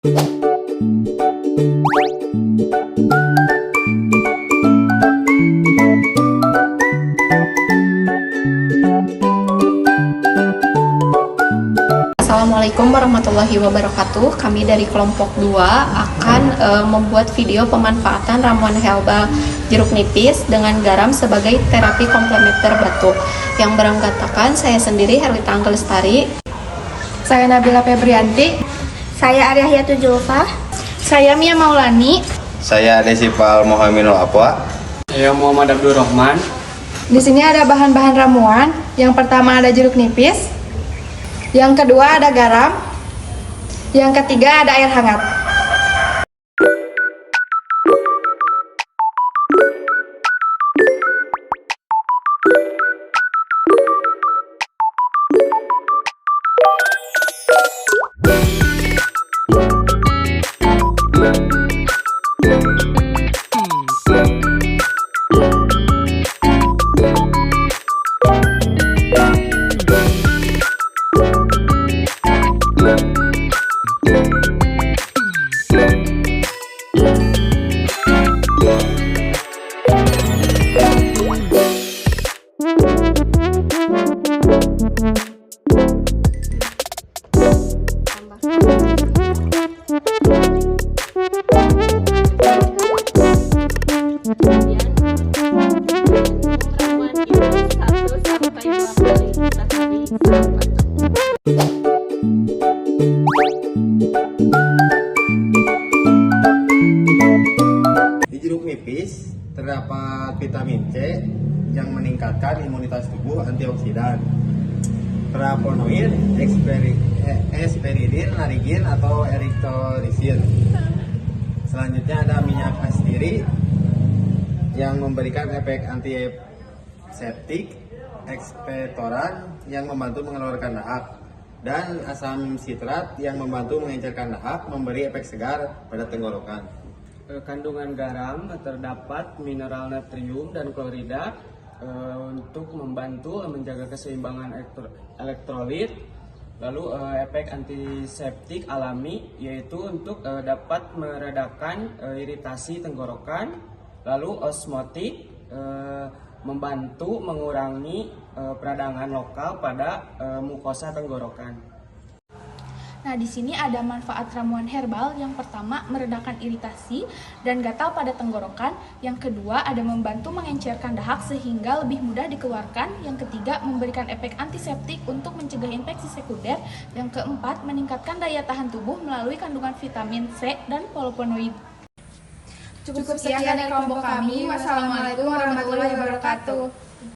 Assalamualaikum warahmatullahi wabarakatuh. Kami dari kelompok 2 akan membuat video pemanfaatan ramuan herbal jeruk nipis dengan garam sebagai terapi komplementer batuk. Yang beranggotakan saya sendiri, Herlita Anggelestari. Saya Nabila Febrianti. Saya Aryahyatu Julfa. Saya Mia Maulani. Saya Desipal Mohaminul Apwa. Saya Muhammad Abdul Rahman. Di sini ada bahan-bahan ramuan. Yang pertama ada jeruk nipis. Yang kedua ada garam. Yang ketiga ada air hangat. Di jeruk nipis terdapat vitamin C yang meningkatkan imunitas tubuh, antioksidan, flavonoid, hesperidin, narigin atau erythromycin. Selanjutnya ada minyak astiri yang memberikan efek antiseptik, ekspektoran yang membantu mengeluarkan dahak, dan asam sitrat yang membantu mengencerkan dahak, memberi efek segar pada tenggorokan. Kandungan garam terdapat mineral natrium dan klorida untuk membantu menjaga keseimbangan elektrolit. Lalu efek antiseptik alami yaitu untuk dapat meredakan iritasi tenggorokan. Lalu osmotik membantu mengurangi peradangan lokal pada mukosa tenggorokan. Nah, di sini ada manfaat ramuan herbal. Yang pertama, meredakan iritasi dan gatal pada tenggorokan. Yang kedua, ada membantu mengencerkan dahak sehingga lebih mudah dikeluarkan. Yang ketiga, memberikan efek antiseptik untuk mencegah infeksi sekunder. Yang keempat, meningkatkan daya tahan tubuh melalui kandungan vitamin C dan flavonoid. Cukup sekian dari kelompok kami. Wassalamualaikum warahmatullahi wabarakatuh.